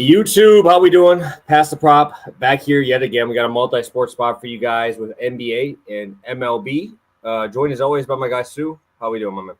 YouTube, how we doing? Pass the prop back here yet again. We got a multi-sport spot for you guys with NBA and MLB. Joined as always by my guy Sue. How we doing, my man?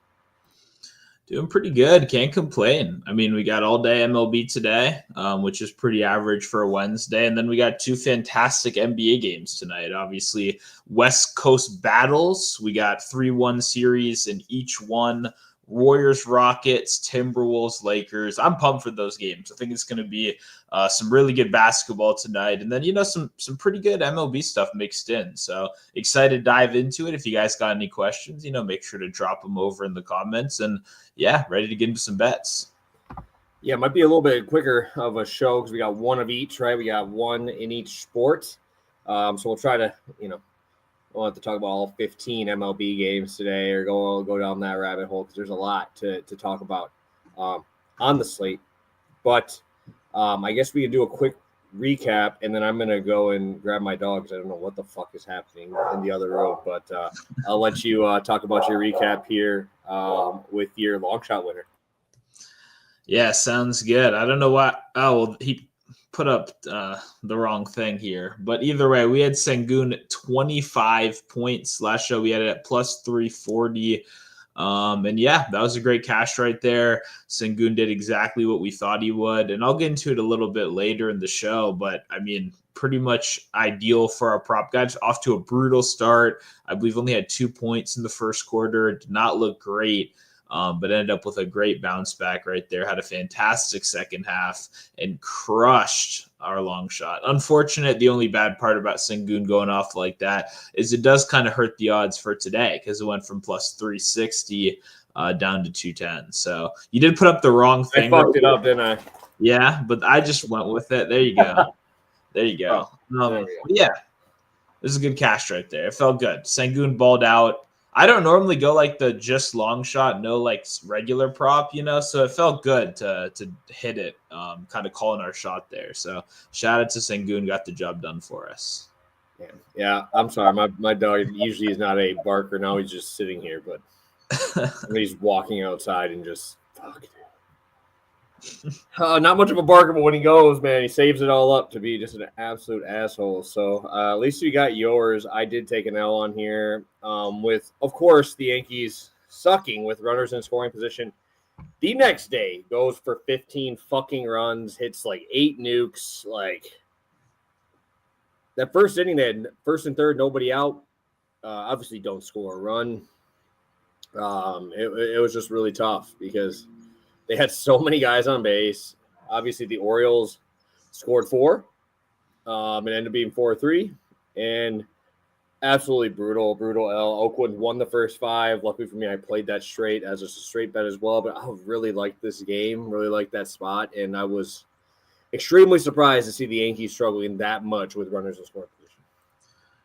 Doing pretty good. Can't complain. I mean, we got all day MLB today, which is pretty average for a Wednesday. And then we got two fantastic NBA games tonight. Obviously, West Coast battles. We got 3-1 series in each one. Warriors, Rockets, Timberwolves, Lakers. I'm pumped for those games. I think it's going to be some really good basketball tonight. And then, some pretty good MLB stuff mixed in. So excited to dive into it. If you guys got any questions, make sure to drop them over in the comments. And yeah, ready to get into some bets. Yeah, it might be a little bit quicker of a show because we got one of each, right? We got one in each sport. So we'll try to, we'll have to talk about all 15 MLB games today or go down that rabbit hole because there's a lot to talk about on the slate. But I guess we can do a quick recap, and then I'm going to go and grab my dog because I don't know what the fuck is happening in the other room. But I'll let you talk about your recap here with your long shot winner. Yeah, sounds good. I don't know why. Oh, well, he put up the wrong thing here. But either way, we had Sengun at 25 points last show. We had it at plus 340. And yeah, that was a great cash right there. Sengun did exactly what we thought he would. And I'll get into it a little bit later in the show. But I mean, pretty much ideal for our prop guys. Off to a brutal start. I believe only had 2 points in the first quarter. Did not look great. But ended up with a great bounce back right there. Had a fantastic second half and crushed our long shot. Unfortunate, the only bad part about Sengun going off like that is it does kind of hurt the odds for today because it went from plus 360 down to 210. So you did put up the wrong thing. I fucked it up, didn't I? Yeah, but I just went with it. There you go. There you go. Yeah, this is a good cash right there. It felt good. Sengun balled out. I don't normally go like the just long shot, no like regular prop, so it felt good to hit it, kind of calling our shot there. So shout out to Sengun, got the job done for us. Yeah, I'm sorry. My dog usually is not a barker. Now he's just sitting here, but he's walking outside and just fuck. Not much of a barker, but when he goes, man, he saves it all up to be just an absolute asshole. So at least you got yours. I did take an L on here with, of course, the Yankees sucking with runners in scoring position. The next day goes for 15 fucking runs, hits like 8 nukes. Like that first inning, they had first and third, nobody out. Obviously, don't score a run. It was just really tough because they had so many guys on base. Obviously, the Orioles scored 4. It ended up being 4-3. And absolutely brutal L. Oakland won the first 5. Luckily for me, I played that straight as a straight bet as well. But I really liked this game, really liked that spot. And I was extremely surprised to see the Yankees struggling that much with runners in scoring position.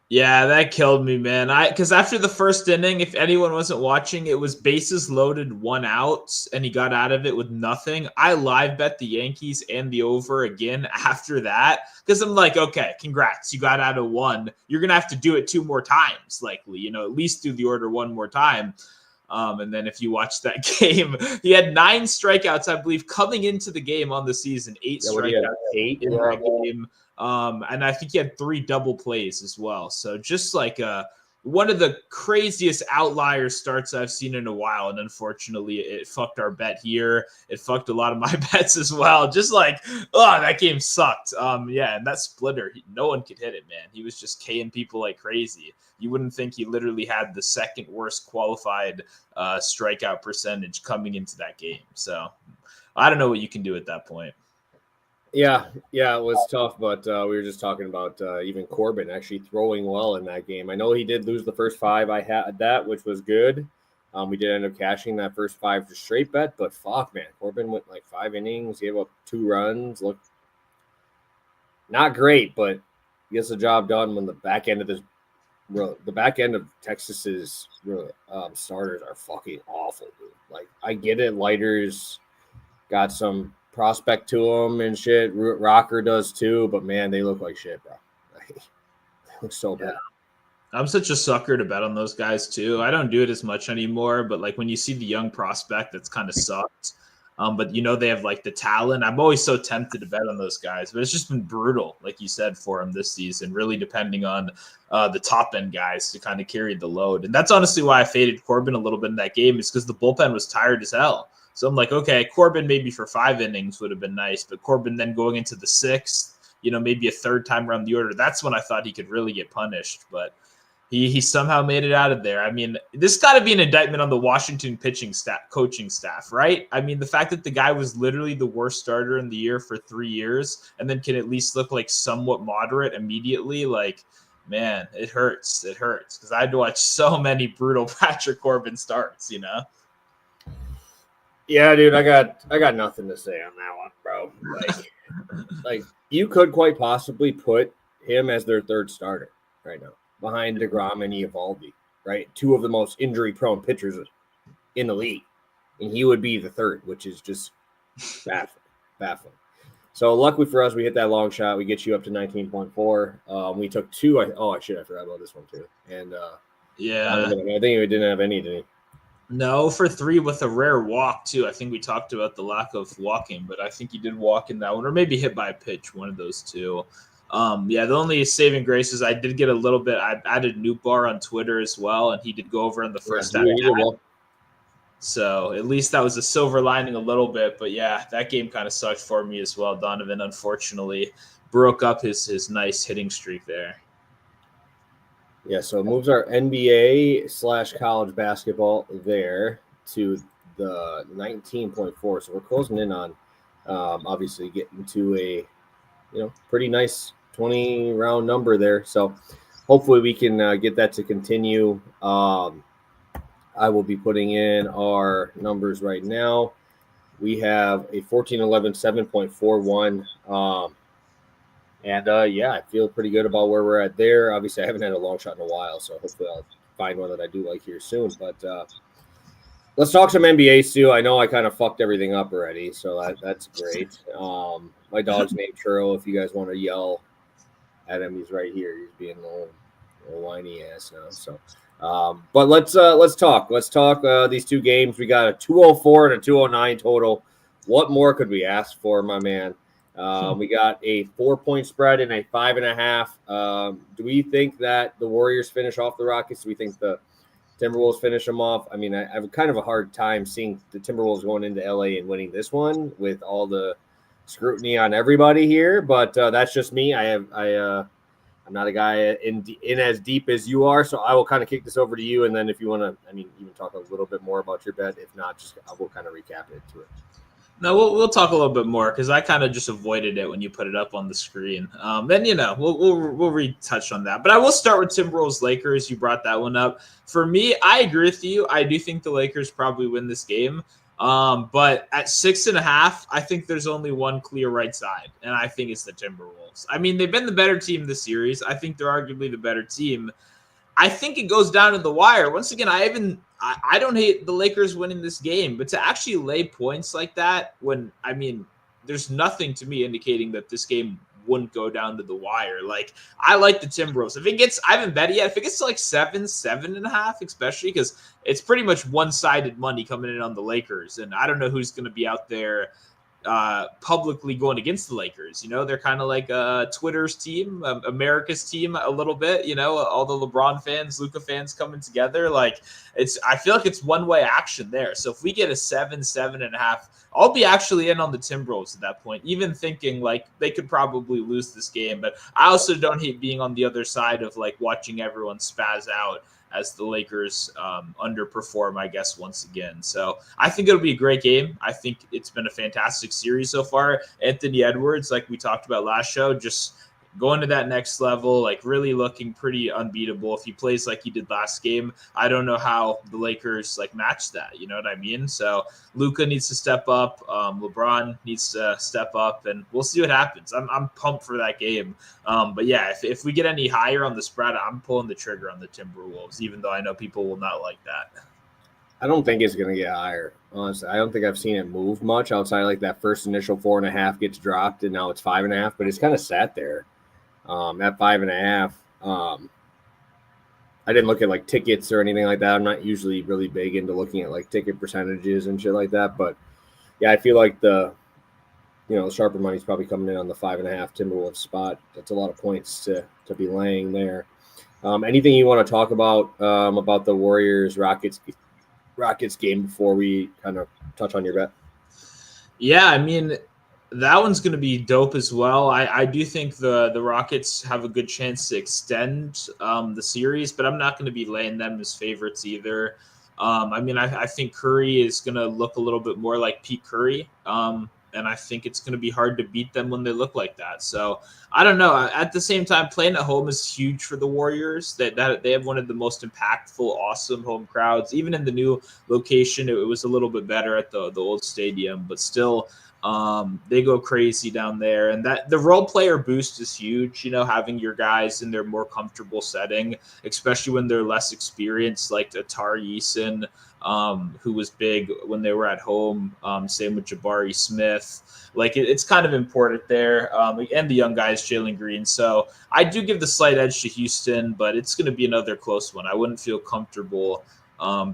Yeah, that killed me, man. Because after the first inning, if anyone wasn't watching, it was bases loaded, 1 out, and he got out of it with nothing. I live bet the Yankees and the over again after that because I'm like, okay, congrats, you got out of 1. You're gonna have to do it 2 more times, likely. At least do the order 1 more time. And then if you watch that game, he had 9 strikeouts, I believe, coming into the game on the season. 8 strikeouts, 8 in that game. And I think he had 3 double plays as well. So just like one of the craziest outlier starts I've seen in a while. And unfortunately, it fucked our bet here. It fucked a lot of my bets as well. Just like, that game sucked. Yeah, and that splitter, no one could hit it, man. He was just K'ing people like crazy. You wouldn't think he literally had the second worst qualified strikeout percentage coming into that game. So I don't know what you can do at that point. Yeah, it was tough, but we were just talking about even Corbin actually throwing well in that game. I know he did lose the first 5. I had that, which was good. We did end up cashing that first 5 to straight bet, but fuck, man, Corbin went like 5 innings, gave up 2 runs. Looked not great, but he gets the job done when the back end of Texas's starters are fucking awful, dude. Like, I get it, Lighters got some prospect to them and shit. Rocker does too, but man, they look like shit, bro. They look so bad. I'm such a sucker to bet on those guys too. I don't do it as much anymore, but like when you see the young prospect that's kind of sucked, But they have like the talent. I'm always so tempted to bet on those guys, but it's just been brutal, like you said, for him this season, really depending on the top end guys to kind of carry the load. And that's honestly why I faded Corbin a little bit in that game, is because the bullpen was tired as hell. So I'm like, okay, Corbin maybe for 5 innings would have been nice, but Corbin then going into the 6th, maybe a third time around the order, that's when I thought he could really get punished. But he somehow made it out of there. I mean, this got to be an indictment on the Washington coaching staff, right? I mean, the fact that the guy was literally the worst starter in the year for 3 years and then can at least look like somewhat moderate immediately, like, man, it hurts. It hurts because I had to watch so many brutal Patrick Corbin starts, Yeah, dude, I got nothing to say on that one, bro. Like you could quite possibly put him as their third starter right now, behind DeGrom and Eovaldi, right? 2 of the most injury-prone pitchers in the league, and he would be the third, which is just baffling. So luckily for us, we hit that long shot. We get you up to 19.4. We took 2. I forgot about this one too. And yeah, I think we didn't have any, did he? No, for 3 with a rare walk too. I think we talked about the lack of walking, but I think he did walk in that one, or maybe hit by a pitch, one of those 2. The only saving grace is I did get a little bit. I added Nootbaar on Twitter as well, and he did go over in the first half. So at least that was a silver lining a little bit. But yeah, that game kind of sucked for me as well. Donovan unfortunately broke up his nice hitting streak there. Yeah, so it moves our NBA/college basketball there to the 19.4. So we're closing in on obviously getting to a pretty nice 20 round number there. So hopefully we can get that to continue. I will be putting in our numbers right now. We have a 14-11, 7.41. I feel pretty good about where we're at there. Obviously, I haven't had a long shot in a while, so hopefully I'll find one that I do like here soon. But let's talk some NBA, Stu. I know I kind of fucked everything up already, so that's great. My dog's named Churro. If you guys want to yell at him, he's right here. He's being a little whiny ass now. So, but let's talk. Let's talk these 2 games. We got a 204 and a 209 total. What more could we ask for, my man? We got a 4-point spread and a 5.5. Do we think that the Warriors finish off the Rockets? Do we think the Timberwolves finish them off? I mean, I have kind of a hard time seeing the Timberwolves going into LA and winning this one with all the scrutiny on everybody here, but that's just me. I'm not a guy in as deep as you are, so I will kind of kick this over to you, and then if you want to, even talk a little bit more about your bet. If not, we'll kind of recap it to it. No, we'll talk a little bit more because I kind of just avoided it when you put it up on the screen. Then we'll retouch on that. But I will start with Timberwolves Lakers. You brought that one up. For me, I agree with you. I do think the Lakers probably win this game. But at 6.5, I think there's only one clear right side, and I think it's the Timberwolves. I mean, they've been the better team this series. I think they're arguably the better team. I think it goes down to the wire. Once again, I don't hate the Lakers winning this game, but to actually lay points like that there's nothing to me indicating that this game wouldn't go down to the wire. Like, I like the Timberwolves. I haven't bet it yet. If it gets to like 7.5, especially because it's pretty much one-sided money coming in on the Lakers, and I don't know who's going to be out there publicly going against the Lakers. They're kind of like Twitter's team, America's team a little bit, all the LeBron fans, Luka fans coming together. Like, I feel like it's one-way action there. So if we get a 7.5, I'll be actually in on the Timberwolves at that point, even thinking like they could probably lose this game. But I also don't hate being on the other side of like watching everyone spaz out as the Lakers underperform, I guess, once again. So I think it'll be a great game. I think it's been a fantastic series so far. Anthony Edwards, like we talked about last show, just going to that next level, like really looking pretty unbeatable. If he plays like he did last game, I don't know how the Lakers like match that. You know what I mean? So Luka needs to step up. LeBron needs to step up, and we'll see what happens. I'm pumped for that game. But yeah, if we get any higher on the spread, I'm pulling the trigger on the Timberwolves, even though I know people will not like that. I don't think it's going to get higher, honestly. I don't think I've seen it move much outside like that first initial 4.5 gets dropped, and now it's 5.5, but it's kind of sat there. At 5.5, I didn't look at like tickets or anything like that. I'm not usually really big into looking at like ticket percentages and shit like that. But I feel like the sharper money's probably coming in on the 5.5 Timberwolves spot. That's a lot of points to be laying there. Anything you want to talk about the Warriors Rockets game before we kind of touch on your bet? Yeah, I mean, that one's going to be dope as well. I do think the Rockets have a good chance to extend the series, but I'm not going to be laying them as favorites either. I mean, I think Curry is going to look a little bit more like Pete Curry. And I think it's going to be hard to beat them when they look like that. So I don't know. At the same time, playing at home is huge for the Warriors. That they have one of the most impactful, awesome home crowds. Even in the new location, it was a little bit better at the old stadium, but still, they go crazy down there. And that the role player boost is huge. Having your guys in their more comfortable setting, especially when they're less experienced, like Atari Eason. Who was big when they were at home. Same with Jabari Smith. Like it's kind of important there. And the young guys, Jalen Green. So I do give the slight edge to Houston, but it's going to be another close one. I wouldn't feel comfortable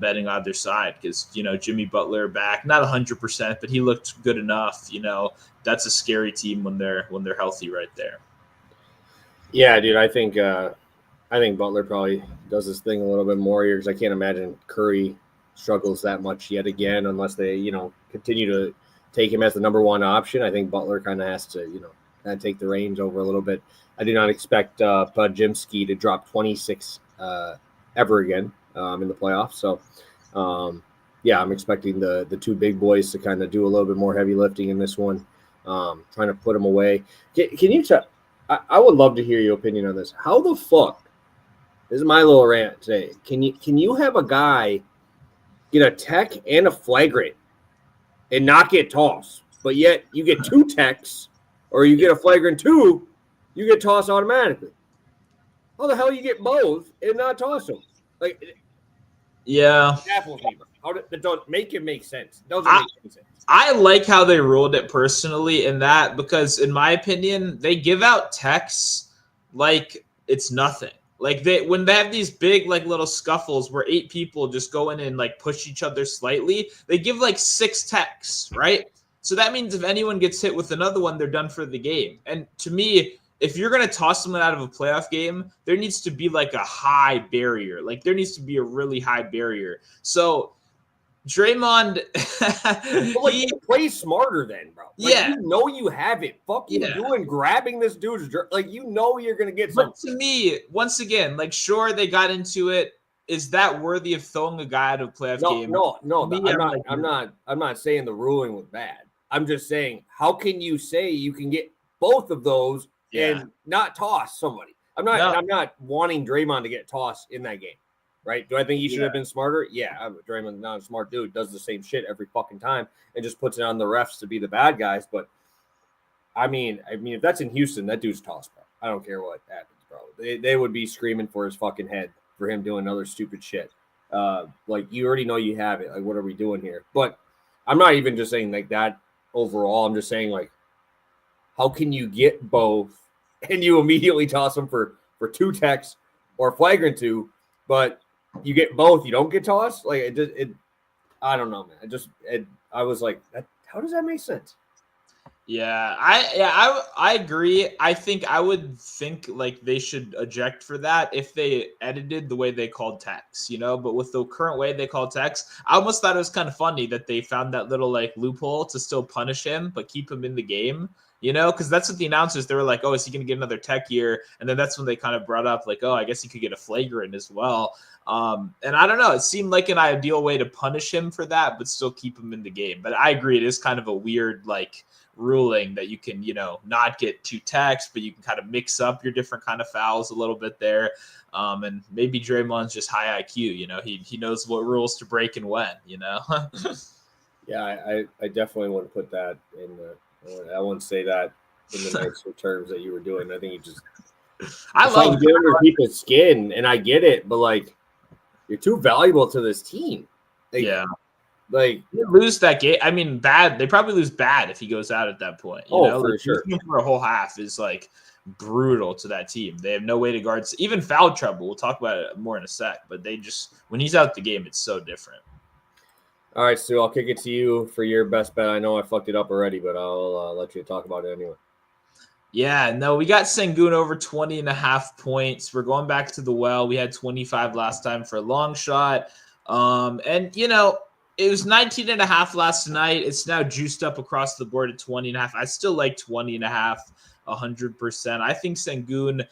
betting either side because, Jimmy Butler back, not 100%, but he looked good enough. That's a scary team when they're healthy right there. Yeah, dude, I think Butler probably does this thing a little bit more here because I can't imagine Curry struggles that much yet again unless they continue to take him as the number one option. I think Butler kind of has to kind of take the reins over a little bit. I do not expect Podziemski to drop 26 ever again in the playoffs. So I'm expecting the two big boys to kind of do a little bit more heavy lifting in this one, trying to put them away. Can you tell? I would love to hear your opinion on this. How the fuck? This is my little rant today. Can you have a guy get a tech and a flagrant and not get tossed, but yet you get two techs or you get a flagrant 2, you get tossed automatically? How the hell you get both and not toss them? Like, yeah, apples me, bro. That don't make it make sense. It doesn't make any sense. I like how they ruled it personally in that because, in my opinion, they give out techs like it's nothing. Like when they have these big like little scuffles where 8 people just go in and like push each other slightly, they give like 6 techs, right? So that means if anyone gets hit with another one, they're done for the game. And to me, if you're going to toss someone out of a playoff game, there needs to be like a high barrier. Like there needs to be a really high barrier. So Draymond, he plays smarter then, bro. Like, you have it. Fuck you doing grabbing this dude's like you're gonna get something. But to me, once again, like sure they got into it. Is that worthy of throwing a guy out of a playoff game? No. I'm not saying the ruling was bad. I'm just saying how can you say you can get both of those and not toss somebody? I'm not wanting Draymond to get tossed in that game. Right? Do I think he should have been smarter? Yeah, Draymond's not a smart dude. Does the same shit every fucking time and just puts it on the refs to be the bad guys. But I mean, if that's in Houston, that dude's tossed, bro. I don't care what happens, bro. They would be screaming for his fucking head for him doing other stupid shit. Like you already know you have it. Like what are we doing here? But I'm not even just saying like that overall. I'm just saying like how can you get both and you immediately toss them for 2 techs or flagrant 2, but you get both, you don't get tossed. Like it I don't know, man. I was like, how does that make sense? Yeah, I agree. I think I would think like they should eject for that if they edited the way they called techs, But with the current way they call techs, I almost thought it was kind of funny that they found that little like loophole to still punish him but keep him in the game. Because that's what the announcers, they were like, oh, is he going to get another tech year? And then that's when they kind of brought up like, oh, I guess he could get a flagrant as well. And I don't know, it seemed like an ideal way to punish him for that, but still keep him in the game. But I agree, it is kind of a weird like ruling that you can, not get 2 techs, but you can kind of mix up your different kind of fouls a little bit there. And maybe Draymond's just high IQ, he knows what rules to break and when, Yeah, I definitely wouldn't put that in I wouldn't say that in the nicer terms that you were doing. I think you just I love get under people's skin, and I get it, but like you're too valuable to this team. Like you lose that game. I mean, bad. They probably lose bad if he goes out at that point. For like, sure. For a whole half is like brutal to that team. They have no way to guard. Even foul trouble. We'll talk about it more in a sec. But they just when he's out the game, it's so different. All right, Stu, I'll kick it to you for your best bet. I know I fucked it up already, but I'll let you talk about it anyway. Yeah, no, we got Sengun over 20.5 points. We're going back to the well. We had 25 last time for a long shot. And it was 19.5 last night. It's now juiced up across the board at 20.5. I still like 20.5, 100%. I think Sengun,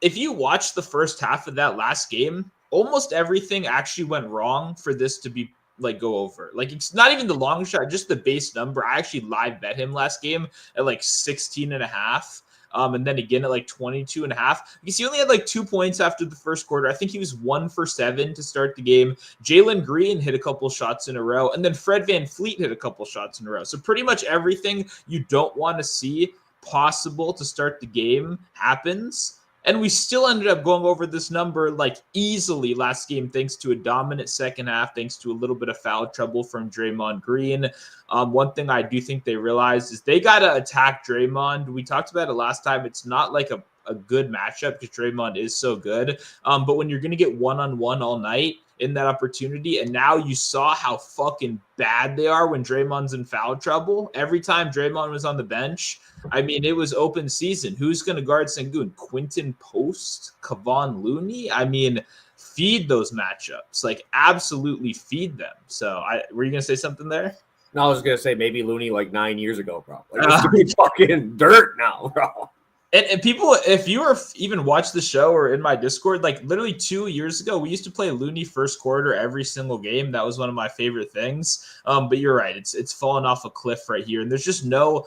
if you watch the first half of that last game, almost everything actually went wrong for this to be go over. Like, it's not even the long shot, just the base number. I actually live bet him last game at 16.5. And then again at 22.5, because he only had 2 points after the first quarter. I think he was 1 for 7 to start the game. Jalen Green hit a couple shots in a row, and then Fred VanVleet hit a couple shots in a row. So pretty much everything you don't want to see possible to start the game happens. And we still ended up going over this number easily last game, thanks to a dominant second half, thanks to a little bit of foul trouble from Draymond Green. One thing I do think they realized is they got to attack Draymond. We talked about it last time. It's not a good matchup because Draymond is so good. But when you're going to get one-on-one all night in that opportunity, and now you saw how fucking bad they are when Draymond's in foul trouble. Every time Draymond was on the bench, I mean, it was open season. Who's going to guard Sengun? Quinton Post? Kevon Looney? I mean, feed those matchups. Absolutely feed them. So, were you going to say something there? No, I was going to say maybe Looney 9 years ago, bro. It's fucking dirt now, bro. And people, if you were even watch the show or in my Discord, literally 2 years ago, we used to play Looney first quarter every single game. That was one of my favorite things. But you're right, it's fallen off a cliff right here, and there's no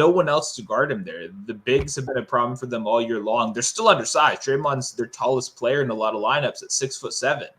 one else to guard him there. The bigs have been a problem for them all year long. They're still undersized. Draymond's their tallest player in a lot of lineups at 6'7".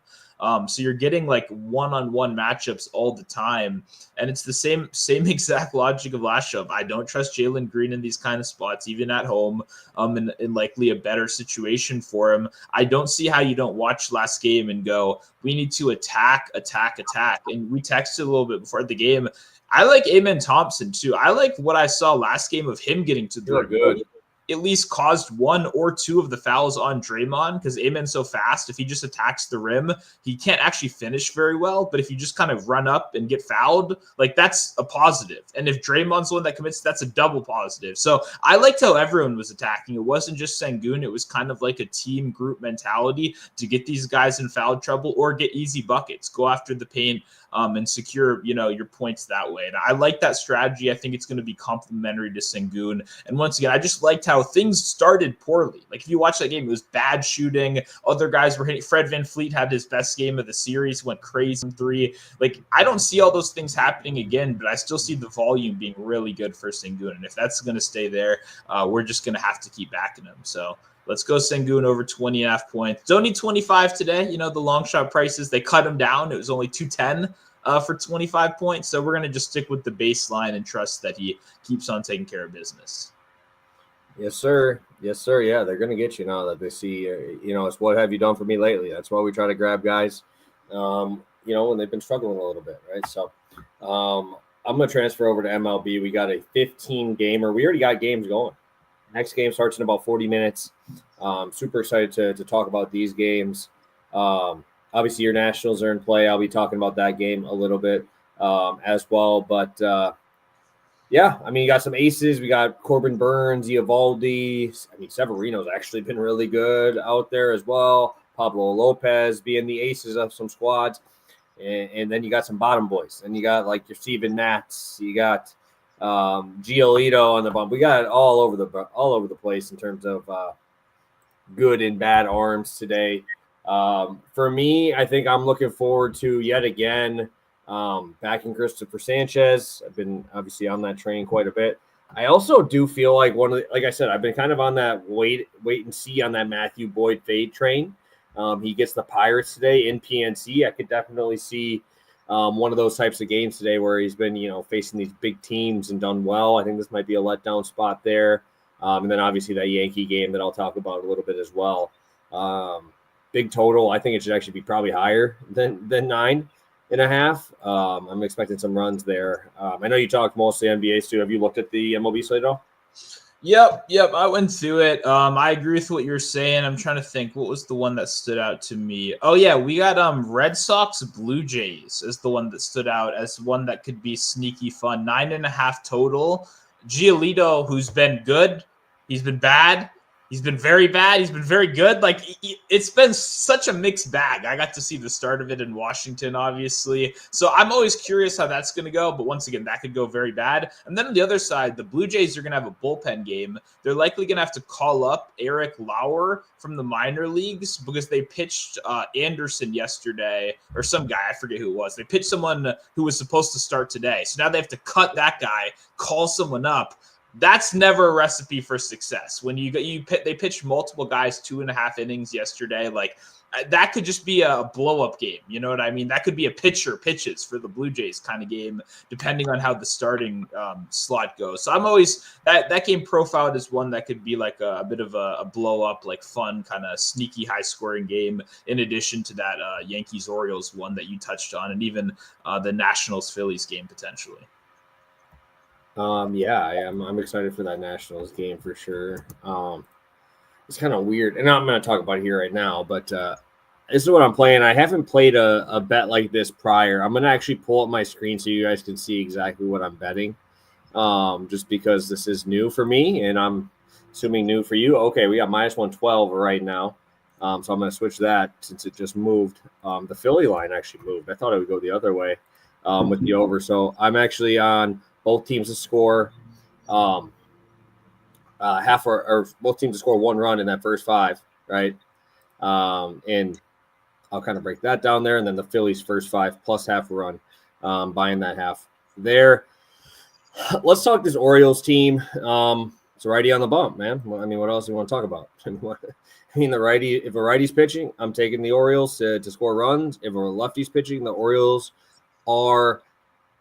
So you're getting one-on-one matchups all the time. And it's the same exact logic of last show. I don't trust Jalen Green in these kind of spots, even at home, in likely a better situation for him. I don't see how you don't watch last game and go, we need to attack. And we texted a little bit before the game. I like Amen Thompson too. I like what I saw last game of him getting to the good. At least caused 1 or 2 of the fouls on Draymond because Amen's so fast. If he just attacks the rim, he can't actually finish very well. But if you just kind of run up and get fouled, that's a positive. And if Draymond's the one that commits, that's a double positive. So I liked how everyone was attacking. It wasn't just Sengun. It was kind of like a team group mentality to get these guys in foul trouble or get easy buckets, go after the paint, and secure, your points that way. And I like that strategy. I think it's going to be complementary to Sengun. And once again, I just liked how things started poorly. If you watch that game, it was bad shooting. Other guys were hitting. Fred VanVleet had his best game of the series, went crazy from 3. I don't see all those things happening again, but I still see the volume being really good for Sengun. And if that's going to stay there, we're just going to have to keep backing him. So let's go Sengun over 20.5 points. Don't need 25 today. The long shot prices, they cut him down. It was only 210 for 25 points. So we're going to just stick with the baseline and trust that he keeps on taking care of business. Yes, sir. Yes, sir. Yeah, they're going to get you now that they see, it's what have you done for me lately? That's why we try to grab guys, when they've been struggling a little bit, right? So I'm going to transfer over to MLB. We got a 15-gamer. We already got games going. Next game starts in about 40 minutes. Super excited to talk about these games. Obviously, your Nationals are in play. I'll be talking about that game a little bit as well. But, yeah, I mean, you got some aces. We got Corbin Burns, Eovaldi. I mean, Severino's actually been really good out there as well. Pablo Lopez being the aces of some squads. And then you got some bottom boys. And you got, your Steven Nats. You got Giolito on the bump. We got it all over the place in terms of good and bad arms today. For me, I think I'm looking forward to yet again backing Christopher Sanchez. I've been obviously on that train quite a bit. I also do feel like like I said, I've been kind of on that wait and see on that Matthew Boyd fade train. He gets the Pirates today in PNC. I could definitely see one of those types of games today where he's been, facing these big teams and done well. I think this might be a letdown spot there. And then obviously that Yankee game that I'll talk about a little bit as well. Big total. I think it should actually be probably higher than 9.5. I'm expecting some runs there. I know you talked mostly NBA, Stu. Have you looked at the MLB slate at all? Yep. I went through it. I agree with what you're saying. I'm trying to think what was the one that stood out to me. Oh yeah, we got Red Sox Blue Jays is the one that stood out as one that could be sneaky fun. 9.5 total. Giolito, who's been good, he's been bad. He's been very bad. He's been very good. Like it's been such a mixed bag. I got to see the start of it in Washington, obviously. So I'm always curious how that's going to go. But once again, that could go very bad. And then on the other side, the Blue Jays are going to have a bullpen game. They're likely going to have to call up Eric Lauer from the minor leagues because they pitched Anderson yesterday, or some guy, I forget who it was. They pitched someone who was supposed to start today. So now they have to cut that guy, call someone up. That's never a recipe for success. When they pitched multiple guys 2.5 innings yesterday, like that could just be a blow up game. You know what I mean? That could be a pitcher pitches for the Blue Jays kind of game, depending on how the starting slot goes. So I'm always that game profiled as one that could be like a bit of a blow up, like fun kind of sneaky high scoring game. In addition to that Yankees Orioles one that you touched on, and even the Nationals Phillies game potentially. Yeah, I'm excited for that Nationals game for sure. It's kind of weird, and I'm going to talk about it here right now, but this is what I'm playing. I haven't played a bet like this prior. I'm going to actually pull up my screen so you guys can see exactly what I'm betting, just because this is new for me, and I'm assuming new for you. Okay, we got minus 112 right now, so I'm going to switch that since it just moved. The Philly line actually moved. I thought it would go the other way with the over, so I'm actually on both teams to score half or both teams to score 1 run in that first 5, right? And I'll kind of break that down there. And then the Phillies first 5 plus half a run, buying that half there. Let's talk this Orioles team. It's a righty on the bump, man. I mean, what else do you want to talk about? I mean, if a righty's pitching, I'm taking the Orioles to score runs. If a lefty's pitching, the Orioles are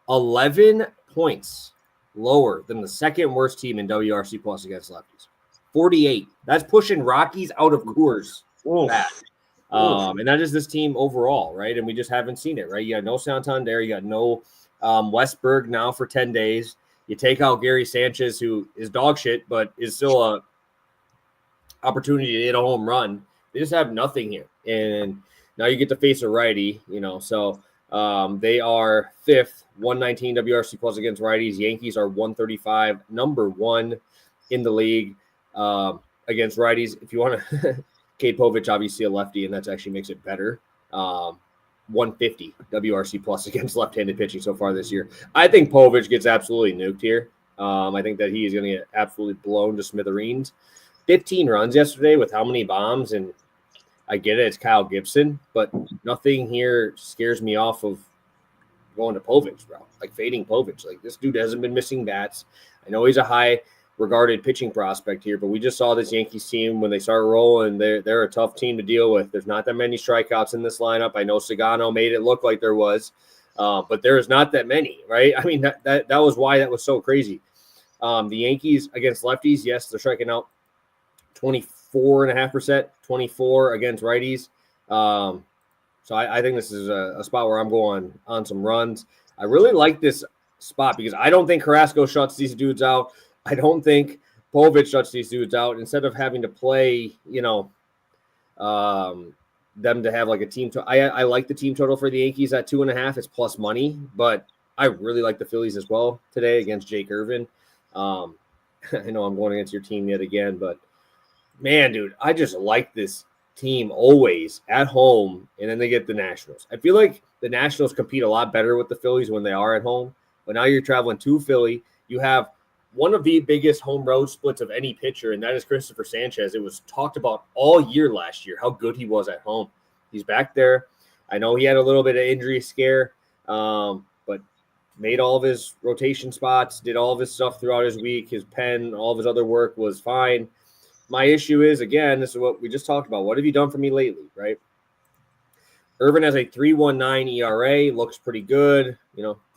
11 points lower than the second worst team in WRC plus against lefties. 48. That's pushing Rockies out of Coors. And that is this team overall, right? And we just haven't seen it, right? You got no Santander. You got no Westberg now for 10 days. You take out Gary Sanchez, who is dog shit, but is still a opportunity to hit a home run. They just have nothing here. And now you get to face a righty, so they are 5th, 119 WRC plus against righties. Yankees are 135, number 1 in the league against righties. If you want to, Cade Povich, obviously a lefty, and that actually makes it better. 150 WRC plus against left-handed pitching so far this year. I think Povich gets absolutely nuked here. I think that he is going to get absolutely blown to smithereens. 15 runs yesterday with how many bombs? And I get it, it's Kyle Gibson, but nothing here scares me off of going to Povich, bro. Like fading Povich. Like this dude hasn't been missing bats. I know he's a high-regarded pitching prospect here, but we just saw this Yankees team when they start rolling. They're a tough team to deal with. There's not that many strikeouts in this lineup. I know Sagano made it look like there was, but there is not that many, right? I mean, that was why that was so crazy. The Yankees against lefties, yes, they're striking out 24.5%, 24 against righties. So I think this is a spot where I'm going on some runs. I really like this spot because I don't think Carrasco shuts these dudes out. I don't think Povich shuts these dudes out. Instead of having to play, them to have like a team. I like the team total for the Yankees at 2.5. It's plus money, but I really like the Phillies as well today against Jake Irvin. I know I'm going against your team yet again, but man, dude, I just like this team always at home, and then they get the Nationals. I feel like the Nationals compete a lot better with the Phillies when they are at home, but now you're traveling to Philly. You have one of the biggest home road splits of any pitcher, and that is Christopher Sanchez. It was talked about all year last year how good he was at home. He's back there. I know he had a little bit of injury scare, but made all of his rotation spots, did all of his stuff throughout his week. His pen, all of his other work was fine. My issue is, again, this is what we just talked about. What have you done for me lately, right? Irvin has a 3.19 ERA, looks pretty good.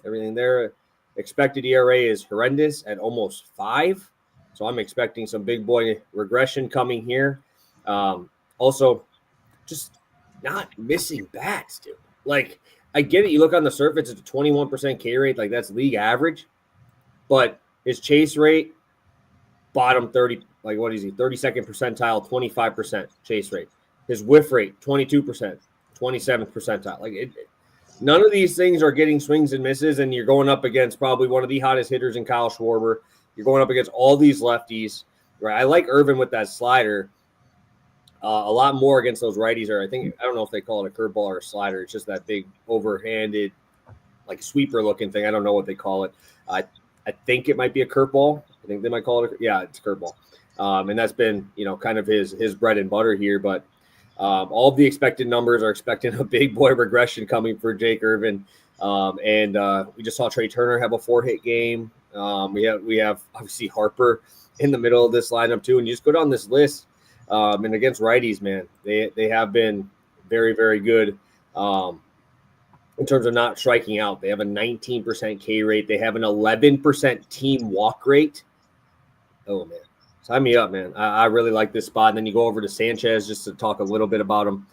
Everything there. Expected ERA is horrendous at almost 5. So I'm expecting some big boy regression coming here. Also, just not missing bats, dude. Like, I get it. You look on the surface, it's a 21% K rate. Like, that's league average. But his chase rate bottom 30, like what is he? 32nd percentile, 25% chase rate. His whiff rate, 22%, 27th percentile. None of these things are getting swings and misses, and you're going up against probably one of the hottest hitters in Kyle Schwarber. You're going up against all these lefties, right? I like Irvin with that slider a lot more against those righties. Or I don't know if they call it a curveball or a slider. It's just that big overhanded, like sweeper looking thing. I don't know what they call it. I think it might be a curveball. I think they might call it. It's a curveball. And that's been, kind of his bread and butter here. But all of the expected numbers are expecting a big boy regression coming for Jake Irvin. And we just saw Trey Turner have a 4-hit game. We have obviously Harper in the middle of this lineup too. And you just go down this list. And against righties, man, they have been very, very good in terms of not striking out. They have a 19% K rate. They have an 11% team walk rate. Oh, man. Sign me up, man. I really like this spot. And then you go over to Sanchez just to talk a little bit about him.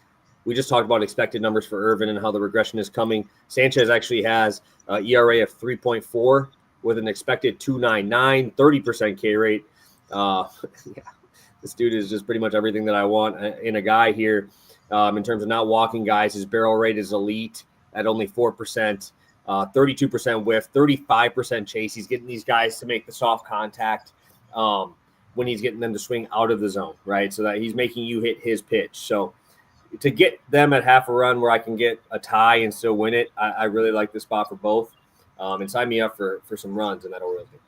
We just talked about expected numbers for Irvin and how the regression is coming. Sanchez actually has an ERA of 3.4 with an expected 2.99, 30% K rate. This dude is just pretty much everything that I want in a guy here. In terms of not walking guys, his barrel rate is elite at only 4%, 32% whiff, 35% chase. He's getting these guys to make the soft contact when he's getting them to swing out of the zone, right? So that he's making you hit his pitch. So to get them at half a run where I can get a tie and still win it, I really like this spot for both. And sign me up for some runs, and that'll really do.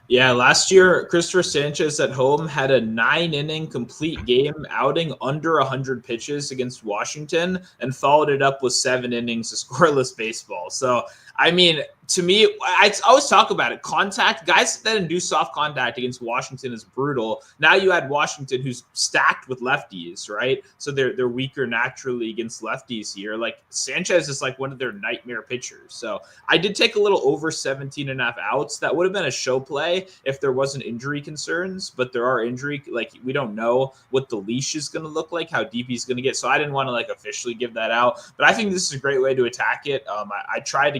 Yeah, last year, Christopher Sanchez at home had a 9-inning complete game outing under 100 pitches against Washington and followed it up with 7 innings of scoreless baseball. So, I mean, to me, I always talk about it. Contact, guys that do soft contact against Washington is brutal. Now you add Washington, who's stacked with lefties, right? So they're weaker naturally against lefties here. Like Sanchez is like one of their nightmare pitchers. So I did take a little over 17.5 outs. That would have been a show play if there wasn't injury concerns, but there are injury. Like we don't know what the leash is going to look like, how deep he's going to get. So I didn't want to like officially give that out, but I think this is a great way to attack it. I tried to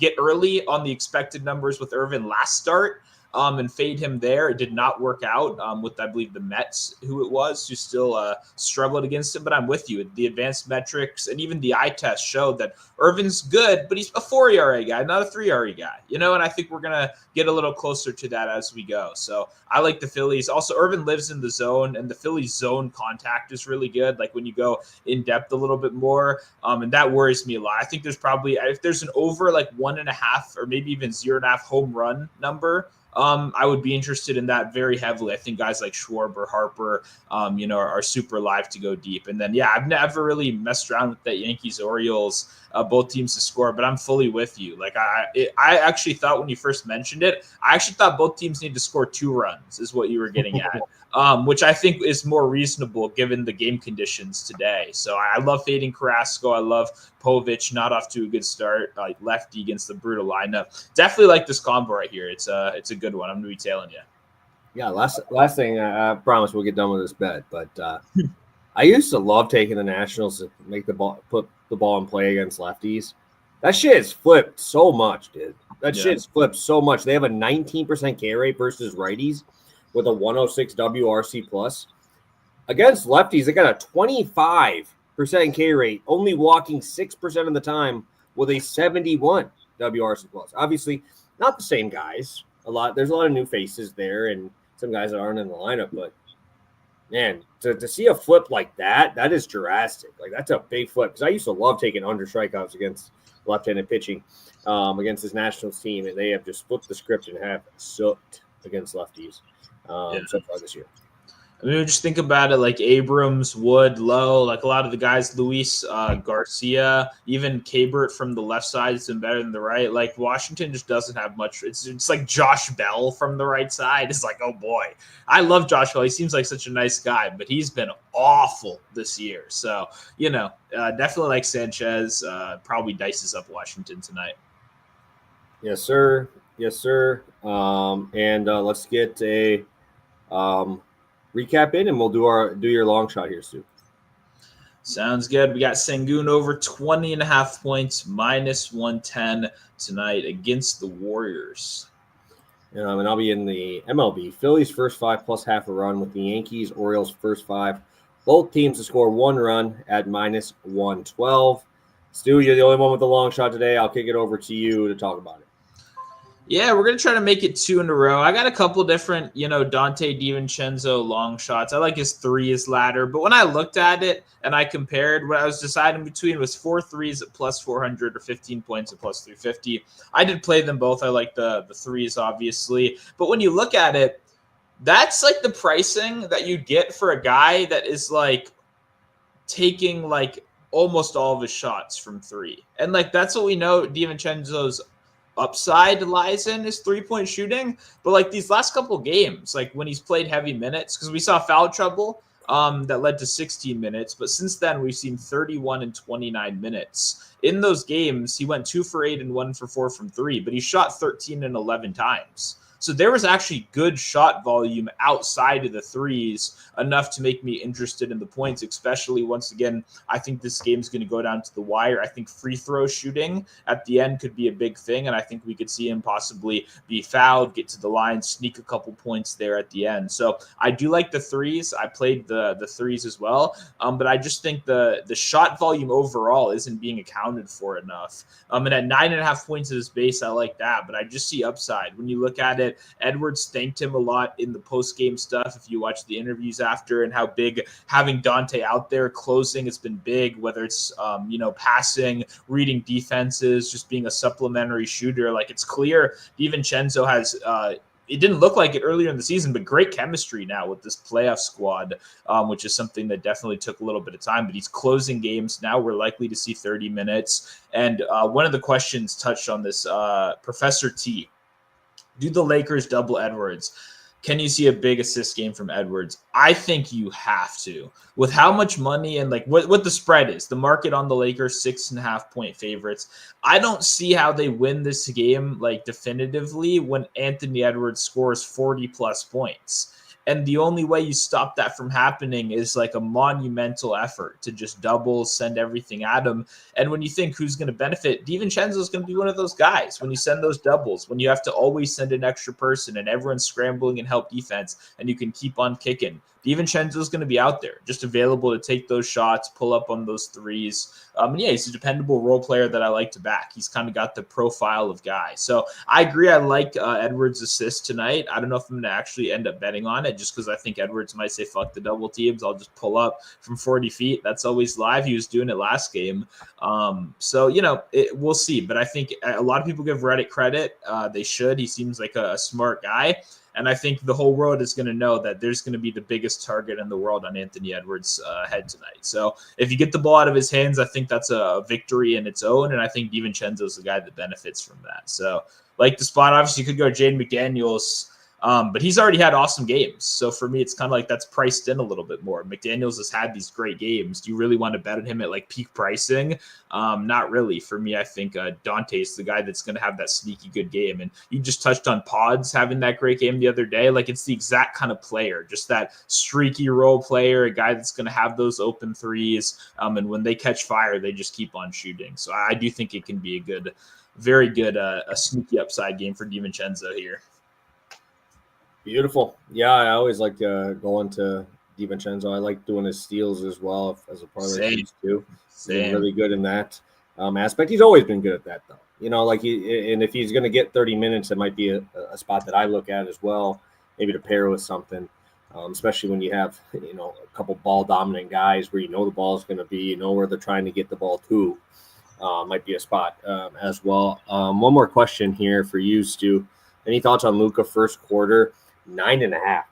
get early on the expected numbers with Irvin last start and fade him there. It did not work out with, I believe, the Mets, who still struggled against him. But I'm with you. The advanced metrics and even the eye test showed that Irvin's good, but he's a 4 ERA guy, not a 3 ERA guy. And I think we're going to get a little closer to that as we go. So I like the Phillies. Also, Irvin lives in the zone, and the Phillies zone contact is really good. Like when you go in depth a little bit more, and that worries me a lot. I think there's probably, if there's an over like 1.5 or maybe even 0.5 home run number, I would be interested in that very heavily. I think guys like Schwarber, Harper, are super live to go deep. And then, I've never really messed around with that Yankees Orioles, both teams to score, but I'm fully with you. Like I actually thought when you first mentioned it, I actually thought both teams need to score 2 runs is what you were getting at, which I think is more reasonable given the game conditions today. So I love fading Carrasco. I love Povich, not off to a good start, like lefty against the brutal lineup. Definitely like this combo right here. It's a good one. I'm gonna be tailing you. Yeah, last thing, I promise we'll get done with this bet, but I used to love taking the Nationals to make put the ball in play against lefties. That shit's flipped so much, dude. Shit's flipped so much. They have a 19% K rate versus righties with a 106 WRC plus. Against lefties, they got a 25% K rate, only walking 6% of the time with a 71 WRC plus. Obviously, not the same guys. There's a lot of new faces there, and some guys that aren't in the lineup. But man, to see a flip like that is drastic. Like that's a big flip. Because I used to love taking under strikeouts against left-handed pitching against this Nationals team, and they have just flipped the script and have sucked against lefties so far this year. I mean, just think about it like Abrams, Wood, Lowe, like a lot of the guys, Luis Garcia, even Kabert from the left side has been better than the right. Like Washington just doesn't have much. It's like Josh Bell from the right side. It's like, oh boy, I love Josh Bell. He seems like such a nice guy, but he's been awful this year. So, definitely like Sanchez probably dices up Washington tonight. Yes, sir. Yes, sir. And let's get a recap in, and we'll do your long shot here, Stu. Sounds good. We got Sengun over 20.5 points, -110 tonight against the Warriors. And I'll be in the MLB. Phillies first 5 plus half a run with the Yankees, Orioles first 5. Both teams to score 1 run at minus 112. Stu, you're the only one with the long shot today. I'll kick it over to you to talk about it. Yeah, we're going to try to make it 2 in a row. I got a couple different, Dante DiVincenzo long shots. I like his 3 ladder. But when I looked at it and I compared, what I was deciding between was 4 threes at plus 400 or 15 points at plus 350. I did play them both. I like the threes, obviously. But when you look at it, that's like the pricing that you'd get for a guy that is like taking like almost all of his shots from 3. And like that's what we know DiVincenzo's upside lies in is 3-point shooting. But like these last couple games, like when he's played heavy minutes, because we saw foul trouble that led to 16 minutes. But since then, we've seen 31 and 29 minutes. In those games, he went 2 for 8 and 1 for 4 from 3, but he shot 13 and 11 times. So there was actually good shot volume outside of the threes, enough to make me interested in the points, especially once again, I think this game's going to go down to the wire. I think free throw shooting at the end could be a big thing, and I think we could see him possibly be fouled, get to the line, sneak a couple points there at the end. So I do like the threes. I played the threes as well, but I just think the shot volume overall isn't being accounted for enough. And at 9.5 points at his base, I like that, but I just see upside. When you look at it, Edwards thanked him a lot in the post-game stuff. If you watch the interviews after, and how big having Dante out there closing has been big, whether it's, passing, reading defenses, just being a supplementary shooter. Like it's clear DiVincenzo has, it didn't look like it earlier in the season, but great chemistry now with this playoff squad, which is something that definitely took a little bit of time. But he's closing games. Now we're likely to see 30 minutes. And one of the questions touched on this, Professor T. Do the Lakers double Edwards? Can you see a big assist game from Edwards? I think you have to. With how much money and like what the spread is, the market on the Lakers 6.5 point favorites. I don't see how they win this game like definitively when Anthony Edwards scores 40 plus points. And the only way you stop that from happening is like a monumental effort to just double, send everything at him. And when you think who's going to benefit, DiVincenzo is going to be one of those guys. When you send those doubles, when you have to always send an extra person and everyone's scrambling and help defense, and you can keep on kicking, DiVincenzo is going to be out there, just available to take those shots, pull up on those threes. And yeah, he's a dependable role player that I like to back. He's kind of got the profile of guy. So I agree. I like Edwards' assist tonight. I don't know if I'm going to actually end up betting on it just because I think Edwards might say, fuck the double teams. I'll just pull up from 40 feet. That's always live. He was doing it last game. So, we'll see. But I think a lot of people give Reddit credit. They should. He seems like a smart guy. And I think the whole world is going to know that there's going to be the biggest target in the world on Anthony Edwards' head tonight. So if you get the ball out of his hands, I think that's a victory in its own. And I think DiVincenzo's the guy that benefits from that. So like the spot, obviously you could go Jaden McDaniels, but he's already had awesome games. So for me, it's kind of like that's priced in a little bit more. McDaniels has had these great games. Do you really want to bet on him at like peak pricing? Not really. For me, I think Dante's the guy that's going to have that sneaky good game. And you just touched on Pods having that great game the other day. Like it's the exact kind of player, just that streaky role player, a guy that's going to have those open threes. And when they catch fire, they just keep on shooting. So I do think it can be a good, very good, a sneaky upside game for DiVincenzo here. Beautiful. Yeah, I always like going to DiVincenzo. I like doing his steals as well as a parlay piece too. He's really good in that aspect. He's always been good at that, though. And if he's going to get 30 minutes, it might be a spot that I look at as well, maybe to pair with something, especially when you have, a couple ball dominant guys where the ball is going to be, where they're trying to get the ball to. Might be a spot as well. One more question here for you, Stu. Any thoughts on Luka first quarter? 9.5.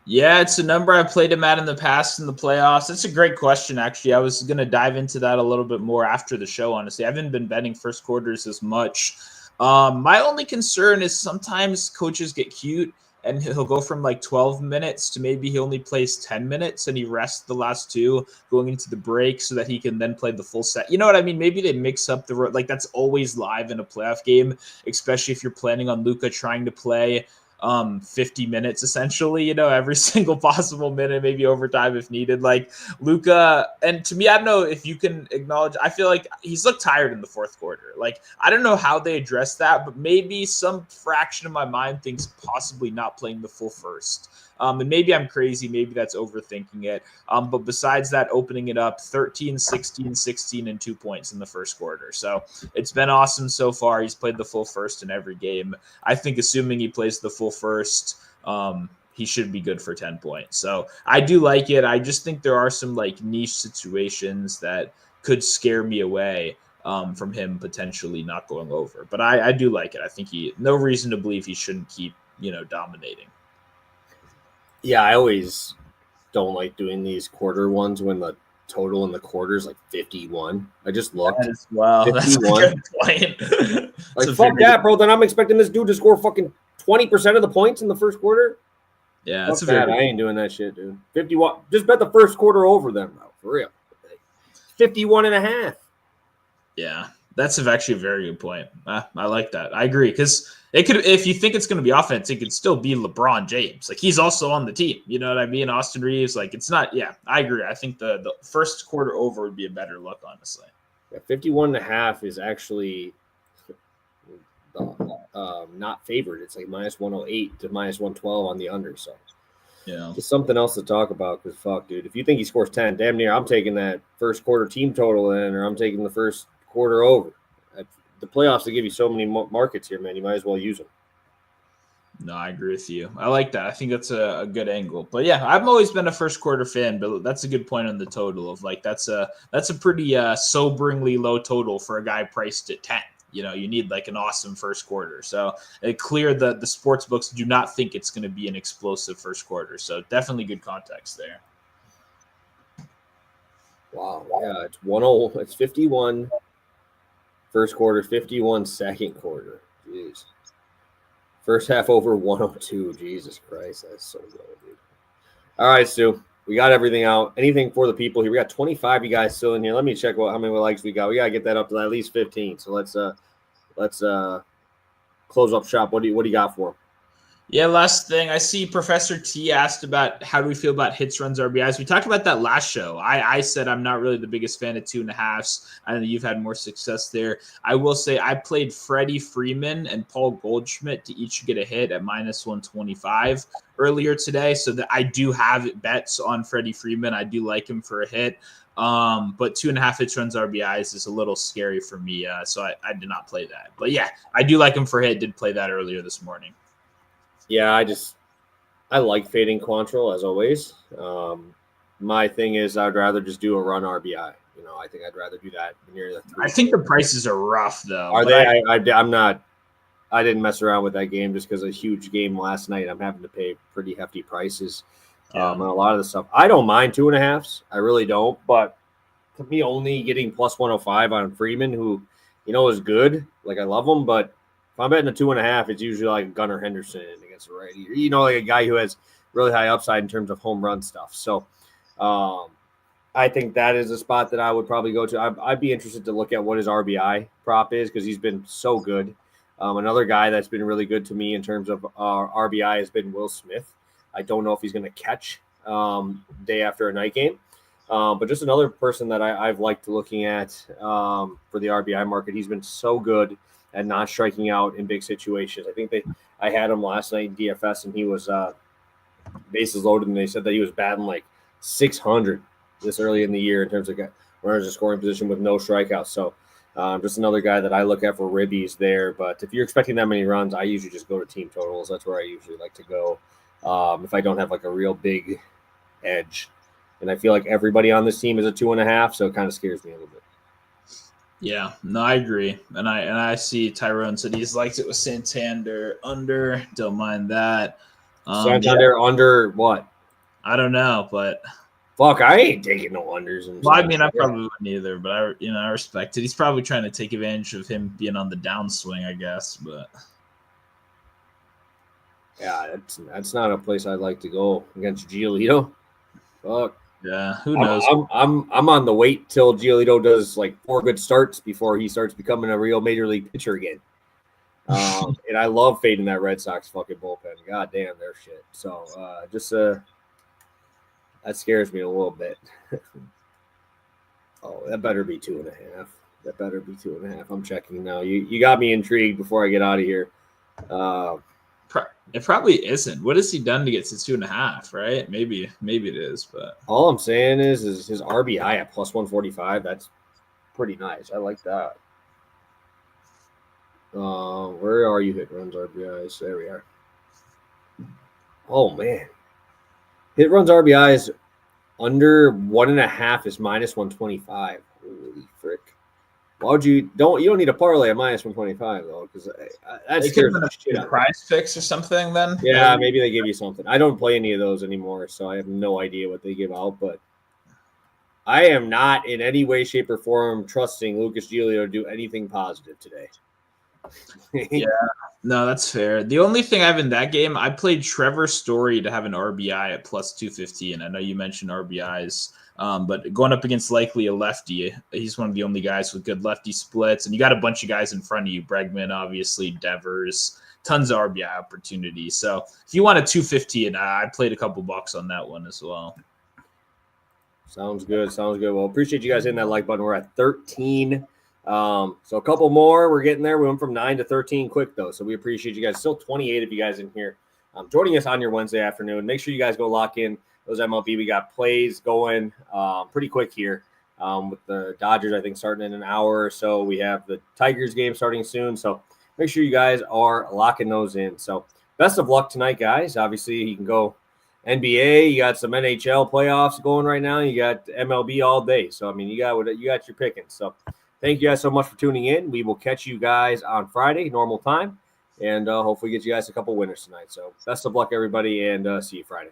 Yeah, it's a number I've played him at in the past in the playoffs. It's a great question, actually. I was going to dive into that a little bit more after the show, honestly. I haven't been betting first quarters as much. My only concern is sometimes coaches get cute and he'll go from like 12 minutes to maybe he only plays 10 minutes and he rests the last 2 going into the break so that he can then play the full set. You know what I mean? Maybe they mix up like that's always live in a playoff game, especially if you're planning on Luka trying to play 50 minutes essentially, every single possible minute, maybe overtime if needed. Like Luka, and to me, I don't know if you can acknowledge, I feel like he's looked tired in the fourth quarter. Like, I don't know how they address that, but maybe some fraction of my mind thinks possibly not playing the full first. And maybe I'm crazy. Maybe that's overthinking it. But besides that, opening it up 13, 16, 16, and 2 points in the first quarter. So it's been awesome so far. He's played the full first in every game. I think assuming he plays the full first, he should be good for 10 points. So I do like it. I just think there are some like niche situations that could scare me away from him potentially not going over. But I do like it. I think no reason to believe he shouldn't keep, dominating. Yeah, I always don't like doing these quarter ones when the total in the quarter is like 51. I just looked. As well. 51. That's a good point. Like, fuck that, bro. Then I'm expecting this dude to score fucking 20% of the points in the first quarter. Yeah, that's I ain't doing that shit, dude. 51. Just bet the first quarter over them, bro. For real. 51.5. Yeah, that's actually a very good point. I like that. I agree, because it could, if you think it's going to be offense, it could still be LeBron James. Like, he's also on the team. You know what I mean? Austin Reeves. Like, it's not. Yeah, I agree. I think the first quarter over would be a better look, honestly. Yeah, 51.5 is actually not favored. It's like minus 108 to minus 112 on the under. So, yeah, just something else to talk about. Because fuck, dude, if you think he scores 10, damn near, I'm taking that first quarter team total in, or I'm taking the first quarter over. The playoffs, they give you so many markets here, man. You might as well use them. No, I agree with you. I like that. I think that's a good angle. But yeah, I've always been a first quarter fan, but that's a good point on the total of like that's a pretty soberingly low total for a guy priced at 10. You need like an awesome first quarter. So it's clear that the sports books do not think it's going to be an explosive first quarter. So definitely good context there. Wow. Yeah, it's 51 first quarter, 51 second quarter. Jeez. First half over 102. Jesus Christ. That's so low, dude. All right, Stu. We got everything out. Anything for the people here? We got 25 of you guys still in here. Let me check how many likes we got. We got to get that up to at least 15. So let's close up shop. What do you got for them? Yeah, last thing. I see Professor T asked about how do we feel about hits, runs, RBIs. We talked about that last show. I said I'm not really the biggest fan of 2.5s. I know you've had more success there. I will say I played Freddie Freeman and Paul Goldschmidt to each get a hit at minus 125 earlier today. So that I do have bets on Freddie Freeman. I do like him for a hit. But 2.5 hits, runs, RBIs is a little scary for me. So I did not play that. But yeah, I do like him for a hit. Did play that earlier this morning. Yeah, I like fading Quantrill as always. My thing is I'd rather just do a run RBI. I think I'd rather do that near the 3. I think the prices are rough though. Are they? I'm not. I didn't mess around with that game just because a huge game last night. I'm having to pay pretty hefty prices on a lot of the stuff. I don't mind 2.5s. I really don't. But to me, only getting plus 105 on Freeman, who is good. Like, I love him, but if I'm betting a 2.5, it's usually like Gunnar Henderson against the righty, like a guy who has really high upside in terms of home run stuff. So I think that is a spot that I would probably go to. I'd be interested to look at what his RBI prop is because he's been so good. Another guy that's been really good to me in terms of RBI has been Will Smith. I don't know if he's going to catch day after a night game. But just another person that I've liked looking at for the RBI market. He's been so good and not striking out in big situations. I think I had him last night in DFS, and he was bases loaded, and they said that he was batting like 600 this early in the year in terms of runners in scoring position with no strikeouts. So just another guy that I look at for ribbies there. But if you're expecting that many runs, I usually just go to team totals. That's where I usually like to go if I don't have like a real big edge. And I feel like everybody on this team is a 2.5, so it kind of scares me a little bit. Yeah, no, I agree. And I see Tyrone said he's liked it with Santander under. Don't mind that. Santander under what? I don't know, but fuck, I ain't taking no unders. Well, I mean, I probably wouldn't either, but I respect it. He's probably trying to take advantage of him being on the downswing, I guess. But yeah, that's not a place I'd like to go against Giolito. Fuck. Yeah, who knows? I'm on the wait till Giolito does like 4 good starts before he starts becoming a real major league pitcher again. And I love fading that Red Sox fucking bullpen. God damn, they're shit. So that scares me a little bit. Oh, that better be 2.5. That better be 2.5. I'm checking now. You got me intrigued before I get out of here. It probably isn't. What has he done to get to 2.5? Right? Maybe it is. But all I'm saying is his RBI at plus 145. That's pretty nice. I like that. Where are you? Hit runs RBIs. There we are. Oh man, hit runs RBIs under 1.5 is minus 125. Holy frick! Why would you don't need a parlay at minus 125 though? Because that scares the shit out of me. Prize picks or something. Then maybe they give you something. I don't play any of those anymore, so I have no idea what they give out. But I am not in any way, shape, or form trusting Lucas Giolito to do anything positive today. Yeah, no, that's fair. The only thing I have in that game, I played Trevor Story to have an RBI at plus 250, and I know you mentioned RBIs, but going up against likely a lefty, he's one of the only guys with good lefty splits, and you got a bunch of guys in front of you, Bregman, obviously, Devers, tons of RBI opportunities. So if you want a 250, and I played a couple bucks on that one as well. Sounds good. Well, appreciate you guys hitting that like button. We're at 13. So a couple more. We're getting there. We went from 9 to 13 quick, though. So we appreciate you guys. Still 28 of you guys in here joining us on your Wednesday afternoon. Make sure you guys go lock in those MLB. We got plays going pretty quick here with the Dodgers, I think, starting in an hour or so. We have the Tigers game starting soon. So make sure you guys are locking those in. So best of luck tonight, guys. Obviously, you can go NBA. You got some NHL playoffs going right now. You got MLB all day. So, I mean, you got your pickings. So thank you guys so much for tuning in. We will catch you guys on Friday, normal time, and hopefully get you guys a couple winners tonight. So best of luck, everybody, and see you Friday.